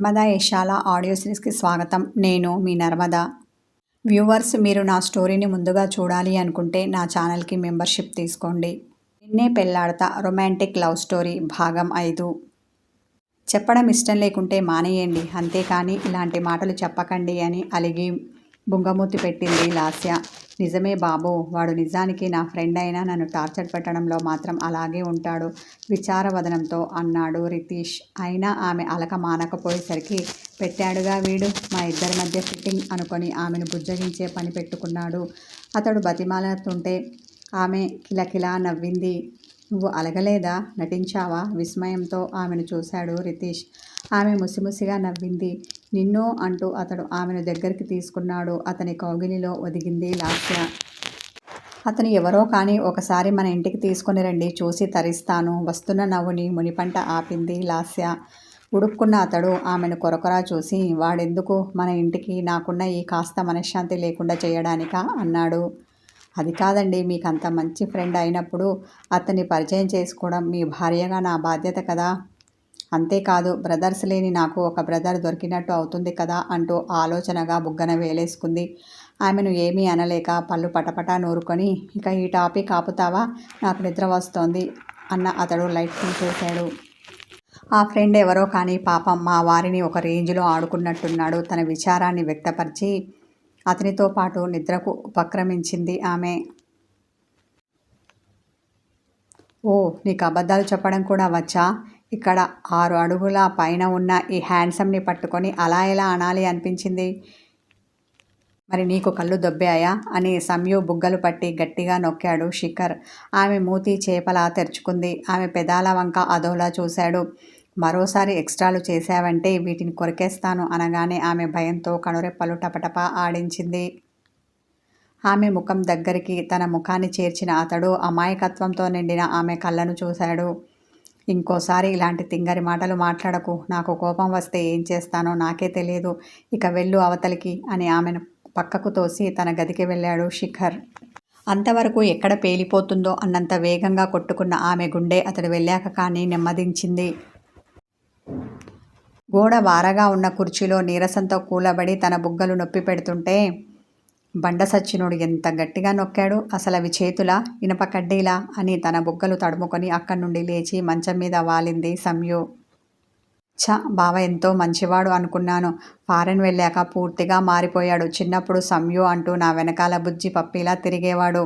Narmada యశాల audio సిరీస్కి స్వాగతం. నేను మీ Narmada. Viewers, మీరు నా స్టోరీని ముందుగా చూడాలి అనుకుంటే నా ఛానల్కి మెంబర్షిప్ తీసుకోండి. నిన్నే పెళ్లాడతా రొమాంటిక్ లవ్ స్టోరీ భాగం 5. చెప్పడం ఇష్టం లేకుంటే మానేయండి, అంతేకాని ఇలాంటి మాటలు చెప్పకండి అని అలిగి బుంగమూతి పెట్టింది లాస్య. నిజమే బాబూ, వాడు నిజానికి నా ఫ్రెండ్ అయినా నన్ను టార్చర్ పెట్టడంలో మాత్రం అలాగే ఉంటాడు విచారవదనంతో అన్నాడు రితీష్. అయినా ఆమె అలక మానకపోయేసరికి పెట్టాడుగా వీడు, మా ఇద్దరి మధ్య ఫిట్టింగ్ అనుకొని ఆమెను బుజ్జగించే పని పెట్టుకున్నాడు. అతడు బతిమాలుతుంటే ఆమె కిలకిలా నవ్వింది. నువ్వు అలగలేదా, నటించావా? విస్మయంతో ఆమెను చూశాడు రితీష్. ఆమె ముసిముసిగా నవ్వింది. నిన్ను అంటూ అతడు ఆమెను దగ్గరికి తీసుకున్నాడు. అతని కౌగిలిలో ఒదిగింది లాస్య. అతను ఎవరో కానీ ఒకసారి మన ఇంటికి తీసుకొని రండి, చూసి తరిస్తాను. వస్తున్న నవ్వుని మునిపంట ఆపింది లాస్య. ఉడుక్కున్న అతడు ఆమెను కొరకొరా చూసి, వాడెందుకు మన ఇంటికి, నాకున్న ఈ కాస్త మనశ్శాంతి లేకుండా చేయడానికా అన్నాడు. అది కాదండి, మీకు అంత మంచి ఫ్రెండ్ అయినప్పుడు అతన్ని పరిచయం చేసుకోవడం మీ భార్యగా నా బాధ్యత కదా. అంతేకాదు, బ్రదర్స్ లేని నాకు ఒక బ్రదర్ దొరికినట్టు అవుతుంది కదా అంటూ ఆలోచనగా బుగ్గన వేలేసుకుంది. ఆమెను ఏమీ అనలేక పళ్ళు పటపటా నూరుకొని, ఇక ఈ టాపిక్ ఆపుతావా, నాకు నిద్ర వస్తోంది అన్న అతడు లైట్ తీసేశాడు. ఆ ఫ్రెండ్ ఎవరో కానీ పాపం మా వారిని ఒక రేంజ్లో ఆడుకున్నట్టున్నాడు. తన విచారాన్ని వ్యక్తపరిచి అతనితో పాటు నిద్రకు ఉపక్రమించింది ఆమె. ఓ, నీకు అబద్ధాలు చెప్పడం కూడా వచ్చా? ఇక్కడ 6 అడుగుల పైన ఉన్న ఈ హ్యాండ్సమ్ని పట్టుకొని అలా ఎలా అనాలి అనిపించింది? మరి నీకు కళ్ళు దొబ్బాయా అని సంయు బుగ్గలు పట్టి గట్టిగా నొక్కాడు శిఖర్. ఆమె మూతి చేపలా తెరుచుకుంది. ఆమె పెదాల వంక అదోలా చూశాడు. మరోసారి ఎక్స్ట్రాలు చేశావంటే వీటిని కొరికేస్తాను అనగానే ఆమె భయంతో కనురెప్పలు టపటపా ఆడించింది. ఆమె ముఖం దగ్గరికి తన ముఖాన్ని చేర్చిన అతడు అమాయకత్వంతో నిండిన ఆమె కళ్ళను చూశాడు. ఇంకోసారి ఇలాంటి తింగరి మాటలు మాట్లాడకు, నాకు కోపం వస్తే ఏం చేస్తానో నాకే తెలియదు. ఇక వెళ్ళు అవతలికి అని ఆమెను పక్కకు తోసి తన గదికి వెళ్ళాడు శిఖర్. అంతవరకు ఎక్కడ పేలిపోతుందో అన్నంత వేగంగా కొట్టుకున్న ఆమె గుండె అతడు వెళ్ళాక కానీ నెమ్మదించింది. గోడ వారగా ఉన్న కుర్చీలో నీరసంతో కూలబడి తన బుగ్గలు నొప్పి పెడుతుంటే, బండ సచ్చినోడు ఎంత గట్టిగా నొక్కాడు, అసలవి చేతులా, ఇనప కడ్డీలా అని తన బుగ్గలు తడుముకొని అక్కడి నుండి లేచి మంచం మీద వాలింది సంయు. బావ ఎంతో మంచివాడు అనుకున్నాను. ఫారెన్ వెళ్ళాక పూర్తిగా మారిపోయాడు. చిన్నప్పుడు సంయు అంటూ నా వెనకాల బుజ్జి పప్పిలా తిరిగేవాడు.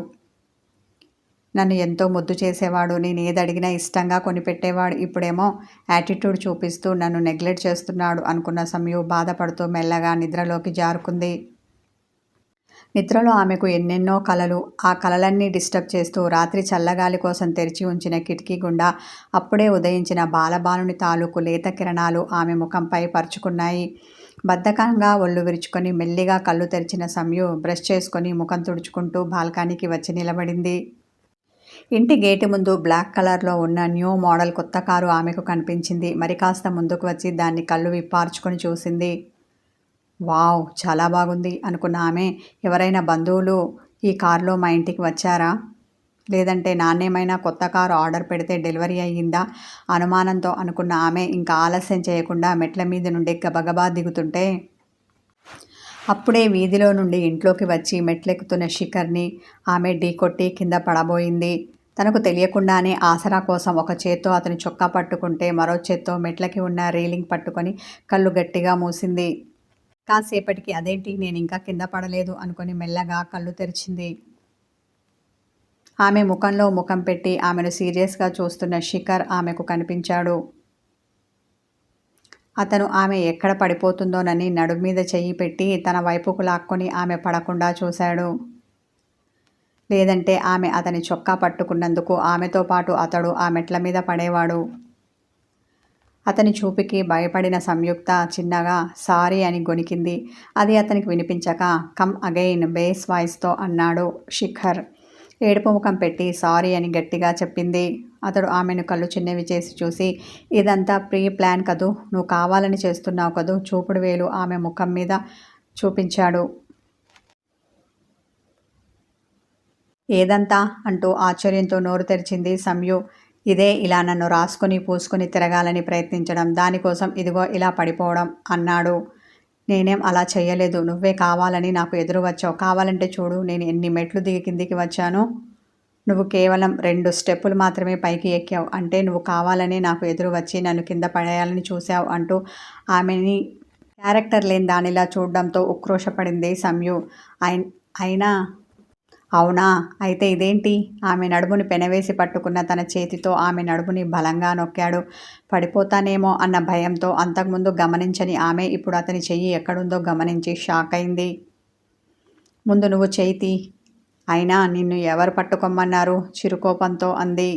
నన్ను ఎంతో ముద్దు చేసేవాడు. నేను ఏదడిగినా ఇష్టంగా కొనిపెట్టేవాడు. ఇప్పుడేమో యాటిట్యూడ్ చూపిస్తూ నన్ను నెగ్లెక్ట్ చేస్తున్నాడు అనుకున్న సంయు బాధపడుతూ మెల్లగా నిద్రలోకి జారుకుంది. నిద్రలో ఆమెకు ఎన్నెన్నో కలలు. ఆ కలలన్నీ డిస్టర్బ్ చేస్తూ రాత్రి చల్లగాలి కోసం తెరిచి ఉంచిన కిటికీ గుండా అప్పుడే ఉదయించిన బాలబాలుని తాలూకు లేత కిరణాలు ఆమె ముఖంపై పరుచుకున్నాయి. బద్ధకంగా ఒళ్ళు విరుచుకొని మెల్లిగా కళ్ళు తెరిచిన సంయు బ్రష్ చేసుకొని ముఖం తుడుచుకుంటూ బాల్కనీకి వచ్చి నిలబడింది. ఇంటి గేటు ముందు బ్లాక్ కలర్లో ఉన్న న్యూ మోడల్ కొత్త కారు ఆమెకు కనిపించింది. మరి కాస్త ముందుకు వచ్చి దాన్ని కళ్ళు విప్పార్చుకొని చూసింది. వావ్, చాలా బాగుంది అనుకున్న ఆమె, ఎవరైనా బంధువులు ఈ కారులో మా ఇంటికి వచ్చారా, లేదంటే నాన్నేమైనా కొత్త కారు ఆర్డర్ పెడితే డెలివరీ అయ్యిందా అనుమానంతో అనుకున్న ఆమె ఇంకా ఆలస్యం చేయకుండా మెట్ల మీద నుండి గబగబా దిగుతుంటే, అప్పుడే వీధిలో నుండి ఇంట్లోకి వచ్చి మెట్లెక్కుతున్న శిఖర్ని ఆమె ఢీకొట్టి కింద పడబోయింది. తనకు తెలియకుండానే ఆసరా కోసం ఒక చేత్తో అతని చొక్కా పట్టుకుంటే మరో చేత్తో మెట్లకి ఉన్న రీలింగ్ పట్టుకొని కళ్ళు గట్టిగా మూసింది. కాసేపటికి అదేంటి, నేను ఇంకా కింద పడలేదు అనుకొని మెల్లగా కళ్ళు తెరిచింది. ఆమె ముఖంలో ముఖం పెట్టి ఆమెను సీరియస్గా చూస్తున్న శిఖర్ ఆమెకు కనిపించాడు. అతను ఆమె ఎక్కడ పడిపోతుందోనని నడుం మీద చెయ్యి పెట్టి తన వైపుకు లాక్కొని ఆమె పడకుండా చూశాడు. లేదంటే ఆమె అతని చొక్కా పట్టుకున్నందుకు ఆమెతో పాటు అతడు ఆ మెట్ల మీద పడేవాడు. అతని చూపుకి భయపడిన సంయుక్త చిన్నగా సారీ అని గొణికింది. అది అతనికి వినిపించక కమ్ అగైన్ బేస్ వాయిస్తో అన్నాడు శిఖర్. ఏడుపు ముఖం పెట్టి సారీ అని గట్టిగా చెప్పింది. అతడు ఆమెను కళ్ళు చిన్నవి చేసి చూసి, ఇదంతా ప్రీ ప్లాన్ కదూ, నువ్వు కావాలని చేస్తున్నావు కదూ. చూపుడు వేలు ఆమె ముఖం మీద చూపించాడు. ఏదంతా అంటూ ఆశ్చర్యంతో నోరు తెరిచింది సంయు. ఇదే ఇలా నన్ను రాసుకొని పూసుకొని తిరగాలని ప్రయత్నించడం, దానికోసం ఇదిగో ఇలా పడిపోవడం అన్నాడు. నేనేం అలా చెయ్యలేదు. నువ్వే కావాలని నాకు ఎదురు వచ్చావు. కావాలంటే చూడు నేను ఎన్ని మెట్లు దిగి కిందికి వచ్చాను. నువ్వు కేవలం 2 స్టెప్పులు మాత్రమే పైకి ఎక్కావు. అంటే నువ్వు కావాలనే నాకు ఎదురు వచ్చి నన్ను కింద పడేయాలని చూశావు అంటూ ఆమెని క్యారెక్టర్ లేని దానిలా చూడడంతో ఉక్రోషపడింది సంయు. అయినా అవునా? అయితే ఇదేంటి? ఆమె నడుముని పెనవేసి పట్టుకున్న తన చేతితో ఆమె నడుముని బలంగా నొక్కాడు. పడిపోతానేమో అన్న భయంతో అంతకుముందు గమనించని ఆమె ఇప్పుడు అతని చెయ్యి ఎక్కడుందో గమనించి షాక్ అయింది. ముందు నువ్వు చెయ్యి తీ. అయినా నిన్ను ఎవరు పట్టుకోమన్నారు? చిరుకోపంతో అంది.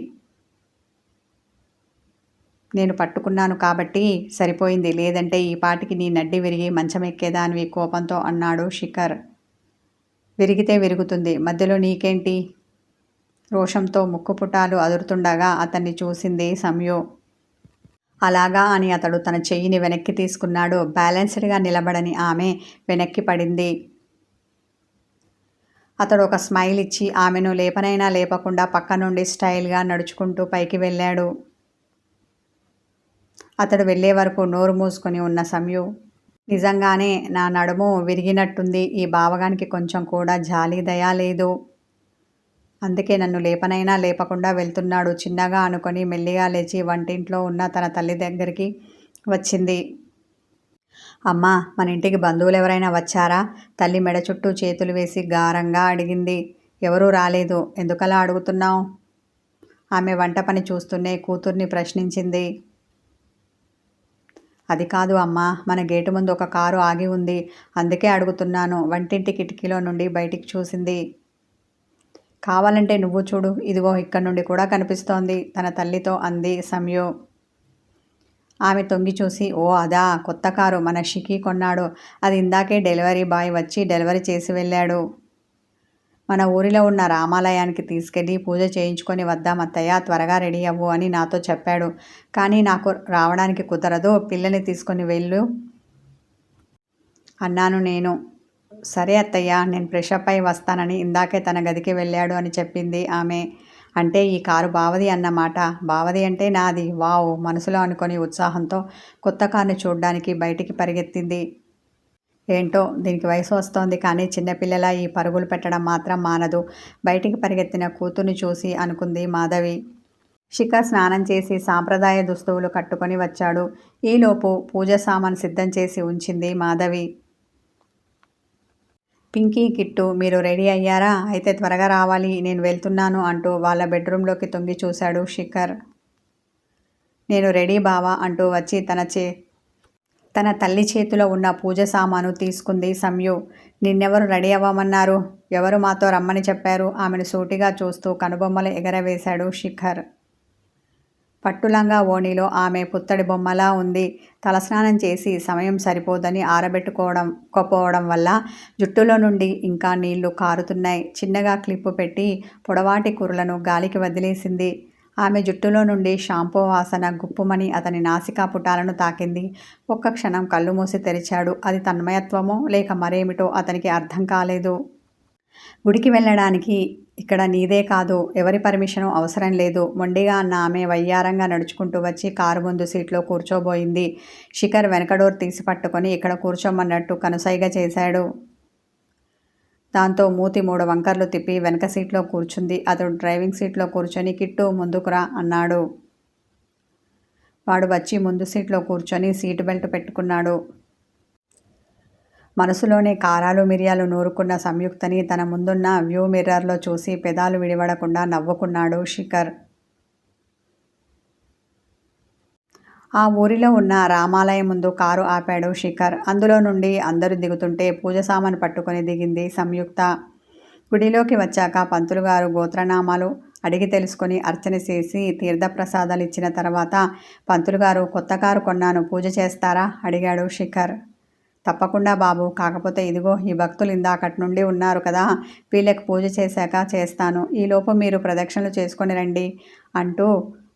నేను పట్టుకున్నాను కాబట్టి సరిపోయింది. లేదంటే ఈ పాటికి నీ నడ్డి విరిగి మంచం ఎక్కేదానివి కోపంతో అన్నాడు శిఖర్. విరిగితే విరుగుతుంది. మధ్యలో నీకేంటి? రోషంతో ముక్కుపుటాలు అదురుతుండగా అతన్ని చూసింది సంయు. అలాగా అని అతడు తన చెయ్యిని వెనక్కి తీసుకున్నాడు. బ్యాలెన్స్డ్గా నిలబడని ఆమె వెనక్కి పడింది. అతడు ఒక స్మైల్ ఇచ్చి ఆమెను లేపనైనా లేపకుండా పక్క నుండి స్టైల్గా నడుచుకుంటూ పైకి వెళ్ళాడు. అతడు వెళ్ళే వరకు నోరు మూసుకొని ఉన్న సంయు నిజంగానే నా నడుము విరిగినట్టుంది. ఈ బావగానికి కొంచెం కూడా జాలి దయా లేదు. అందుకే నన్ను లేపనైనా లేపకుండా వెళ్తున్నాడు. చిన్నగా అనుకొని మెల్లిగా లేచి వంటింట్లో ఉన్న తన తల్లి దగ్గరికి వచ్చింది. అమ్మా, మన ఇంటికి బంధువులు ఎవరైనా వచ్చారా? తల్లి మెడ చుట్టూ చేతులు వేసి గారంగా అడిగింది. ఎవరూ రాలేదు. ఎందుకలా అడుగుతున్నావు? ఆమె వంట పని చూస్తూనే కూతుర్ని ప్రశ్నించింది. అది కాదు అమ్మా, మన గేటు ముందు ఒక కారు ఆగి ఉంది. అందుకే అడుగుతున్నాను. వంటింటి కిటికీలో నుండి బయటికి చూసింది. కావాలంటే నువ్వు చూడు, ఇదిగో ఇక్కడ నుండి కూడా కనిపిస్తోంది తన తల్లితో అంది సంయు. ఆమె తొంగి చూసి, ఓ అదా, కొత్త కారు మన షికి కొన్నాడు. అది ఇందాకే డెలివరీ బాయ్ వచ్చి డెలివరీ చేసి వెళ్ళాడు. మన ఊరిలో ఉన్న రామాలయానికి తీసుకెళ్ళి పూజ చేయించుకొని వద్దాం అత్తయ్య, త్వరగా రెడీ అవ్వు అని నాతో చెప్పాడు. కానీ నాకు రావడానికి కుదరదు. పిల్లల్ని తీసుకొని వెళ్ళు అన్నాను నేను. సరే అత్తయ్య, నేను ఫ్రెషప్ అయి వస్తానని ఇందాకే తన గదికి వెళ్ళాడు అని చెప్పింది ఆమె. అంటే ఈ కారు బావది అన్నమాట. బావది అంటే నాది. వావ్ మనసులో అనుకొని ఉత్సాహంతో కొత్త కారుని చూడ్డానికి బయటికి పరిగెత్తింది. ఏంటో దీనికి వయసు వస్తోంది కానీ చిన్నపిల్లల ఈ పరుగులు పెట్టడం మాత్రం మానదు. బయటికి పరిగెత్తిన కూతుర్ని చూసి అనుకుంది మాధవి. శిఖర్ స్నానం చేసి సాంప్రదాయ దుస్తువులు కట్టుకొని వచ్చాడు. ఈలోపు పూజ సామాను సిద్ధం చేసి ఉంచింది మాధవి. పింకీ, కిట్టు మీరు రెడీ అయ్యారా? అయితే త్వరగా రావాలి, నేను వెళ్తున్నాను అంటూ వాళ్ళ బెడ్రూమ్లోకి తొంగి చూశాడు శిఖర్. నేను రెడీ బావా అంటూ వచ్చి తన తల్లి చేతిలో ఉన్న పూజ సామాను తీసుకుంది సంయు. నిన్నెవరు రెడీ అవ్వమన్నారు? ఎవరు మాతో రమ్మని చెప్పారు? ఆమెను సూటిగా చూస్తూ కనుబొమ్మలు ఎగరవేశాడు శిఖర్. పట్టులంగా ఓణిలో ఆమె పుత్తడి బొమ్మలా ఉంది. తలస్నానం చేసి సమయం సరిపోదని ఆరబెట్టుకోవడం వల్ల జుట్టులో నుండి ఇంకా నీళ్లు కారుతున్నాయి. చిన్నగా క్లిప్పు పెట్టి పొడవాటి కురులను గాలికి వదిలేసింది. ఆమె జుట్టులో నుండి షాంపూ వాసన గుప్పుమని అతని నాసికా పుటాలను తాకింది. ఒక్క క్షణం కళ్ళు మూసి తెరిచాడు. అది తన్మయత్వమో లేక మరేమిటో అతనికి అర్థం కాలేదు. గుడికి వెళ్ళడానికి ఇక్కడ నీదే కాదు, ఎవరి పర్మిషను అవసరం లేదు మొండిగా అన్న ఆమె వయ్యారంగా నడుచుకుంటూ వచ్చి కారు ముందు సీట్లో కూర్చోబోయింది. శిఖర్ వెనక డోర్ తీసి పట్టుకొని ఇక్కడ కూర్చోమన్నట్టు కనుసైగ చేశాడు. దాంతో మూతి 3 వంకర్లు తిప్పి వెనక సీట్లో కూర్చుంది. అతడు డ్రైవింగ్ సీట్లో కూర్చొని కిట్టు ముందుకురా అన్నాడు. వాడు వచ్చి ముందు సీట్లో కూర్చొని సీటు బెల్ట్ పెట్టుకున్నాడు. మనసులోనే కారాలు మిరియాలు నూరుకున్న సంయుక్తని తన ముందున్న వ్యూ మిర్రర్లో చూసి పెదాలు విడివడకుండా నవ్వుకున్నాడు శిఖర్. ఆ ఊరిలో ఉన్న రామాలయం ముందు కారు ఆపాడు శిఖర్. అందులో నుండి అందరూ దిగుతుంటే పూజ సామాను పట్టుకొని దిగింది సంయుక్త. గుడిలోకి వచ్చాక పంతులు గారు గోత్రనామాలు అడిగి తెలుసుకొని అర్చన చేసి తీర్థప్రసాదాలు ఇచ్చిన తర్వాత పంతులు గారు కొత్త కారు కొన్నాను, పూజ చేస్తారా అడిగాడు శిఖర్. తప్పకుండా బాబు, కాకపోతే ఇదిగో ఈ భక్తులు ఇందాకటి నుండి ఉన్నారు కదా, వీళ్ళకి పూజ చేశాక చేస్తాను, ఈలోపు మీరు ప్రదక్షిణలు చేసుకొని రండి అంటూ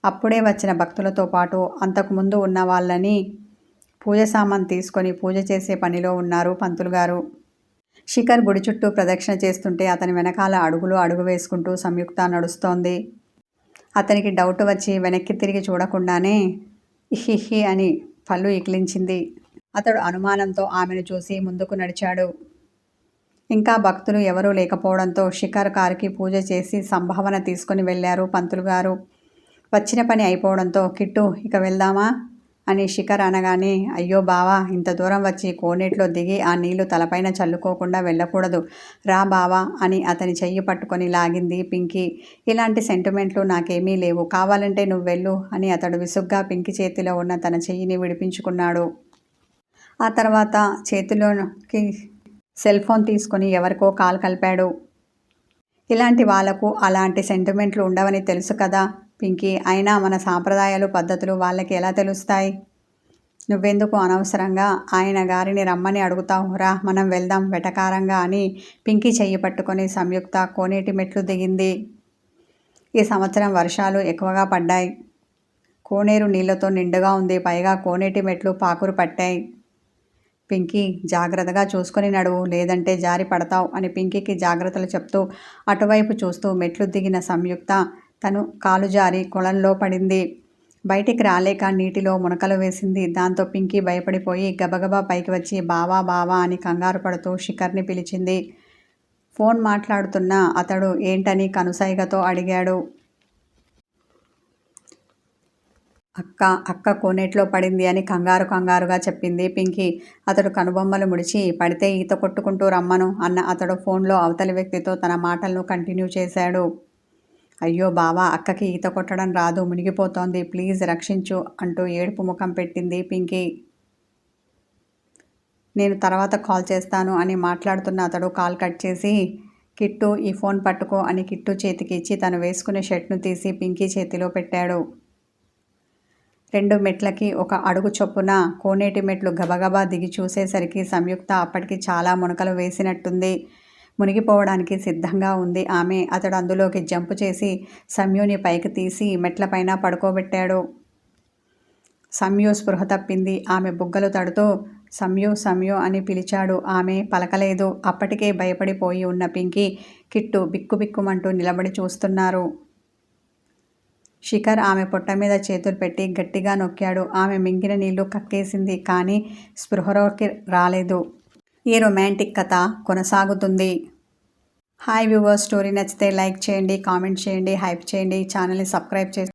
అప్పుడే వచ్చిన భక్తులతో పాటు అంతకుముందు ఉన్న వాళ్ళని పూజ సామాన్ తీసుకొని పూజ చేసే పనిలో ఉన్నారు పంతులు గారు. శిఖర్ గుడి చుట్టూ ప్రదక్షిణ చేస్తుంటే అతని వెనకాల అడుగు వేసుకుంటూ సంయుక్త నడుస్తోంది. అతనికి డౌట్ వచ్చి వెనక్కి తిరిగి చూడకుండానే ఇహిహి అని పళ్ళు ఇకిలించింది. అతడు అనుమానంతో ఆమెను చూసి ముందుకు నడిచాడు. ఇంకా భక్తులు ఎవరూ లేకపోవడంతో శిఖర్ కారుకి పూజ చేసి సంభావన తీసుకుని వెళ్ళారు పంతులుగారు. వచ్చిన పని అయిపోవడంతో కిట్టు ఇక వెళ్దామా అని శిఖర్ అనగానే, అయ్యో బావా, ఇంత దూరం వచ్చి కోనేట్లో దిగి ఆ నీళ్లు తలపైన చల్లుకోకుండా వెళ్ళకూడదు, రా బావా అని అతని చెయ్యి పట్టుకొని లాగింది పింకీ. ఇలాంటి సెంటిమెంట్లు నాకేమీ లేవు, కావాలంటే నువ్వు వెళ్ళు అని అతడు విసుగ్గా పింకీ చేతిలో ఉన్న తన చెయ్యిని విడిపించుకున్నాడు. ఆ తర్వాత చేతిలోకి సెల్ ఫోన్ తీసుకొని ఎవరికో కాల్ కలిపాడు. ఇలాంటి వాళ్లకు అలాంటి సెంటిమెంట్లు ఉండవని తెలుసు కదా పింకీ, అయినా మన సాంప్రదాయాలు పద్ధతులు వాళ్ళకి ఎలా తెలుస్తాయి? నువ్వెందుకు అనవసరంగా ఆయన గారిని రమ్మని అడుగుతావు, రా మనం వెళ్దాం వెటకారంగా అని పింకీ చెయ్యి పట్టుకొని సంయుక్త కోనేటి మెట్లు దిగింది. ఈ సంవత్సరం వర్షాలు ఎక్కువగా పడ్డాయి. కోనేరు నీళ్లతో నిండుగా ఉంది. పైగా కోనేటి మెట్లు పాకురు పట్టాయి. పింకీ, జాగ్రత్తగా చూసుకొని నడువు, లేదంటే జారి పడతావు అని పింకీకి జాగ్రత్తలు చెప్తూ అటువైపు చూస్తూ మెట్లు దిగిన సంయుక్త తను కాలు జారి కొలంలో పడింది. బయటికి రాలేక నీటిలో మునకలు వేసింది. దాంతో పింకీ భయపడిపోయి గబగబా పైకి వచ్చి బావా బావా అని కంగారు పడుతూ శిఖర్ని పిలిచింది. ఫోన్ మాట్లాడుతున్న అతడు ఏంటని కనుసైగతో అడిగాడు. అక్క కోనేట్లో పడింది అని కంగారుగా చెప్పింది పింకీ. అతడు కనుబొమ్మలు ముడిచి, పడితే ఈత కొట్టుకుంటూ రమ్మను అన్న అతడు ఫోన్లో అవతలి వ్యక్తితో తన మాటలను కంటిన్యూ చేశాడు. అయ్యో బావా, అక్కకి ఈత కొట్టడం రాదు, మునిగిపోతోంది, ప్లీజ్ రక్షించు అంటూ ఏడుపు ముఖం పెట్టింది పింకీ. నేను తర్వాత కాల్ చేస్తాను అని మాట్లాడుతున్న అతడు కాల్ కట్ చేసి, కిట్టు ఈ ఫోన్ పట్టుకో అని కిట్టు చేతికి ఇచ్చి తను వేసుకునే షర్ట్ను తీసి పింకీ చేతిలో పెట్టాడు. 2 మెట్లకి 1 అడుగు చొప్పున కోనేటి మెట్లు గబగబా దిగి చూసేసరికి సంయుక్త అప్పటికి చాలా మునకలు వేసినట్టుంది. మునిగిపోవడానికి సిద్ధంగా ఉంది ఆమె. అతడు అందులోకి జంపు చేసి సంయుని పైకి తీసి మెట్లపైన పడుకోబెట్టాడు. సంయు స్పృహ తప్పింది. ఆమె బుగ్గలు తడుతూ సంయు అని పిలిచాడు. ఆమె పలకలేదు. అప్పటికే భయపడిపోయి ఉన్న పింకీ, కిట్టు బిక్కుబిక్కుమంటూ నిలబడి చూస్తున్నారు. శిఖర్ ఆమె పొట్ట మీద చేతులు పెట్టి గట్టిగా నొక్కాడు. ఆమె మింగిన నీళ్లు కక్కేసింది, కానీ స్పృహలోకి రాలేదు. ఈ రొమాంటిక్ కథ కొనసాగుతుంది. హాయ్ వ్యూవర్స్, స్టోరీ నచ్చితే లైక్ చేయండి, కామెంట్ చేయండి, హైప్ చేయండి, ఛానల్ని సబ్స్క్రైబ్ చేసి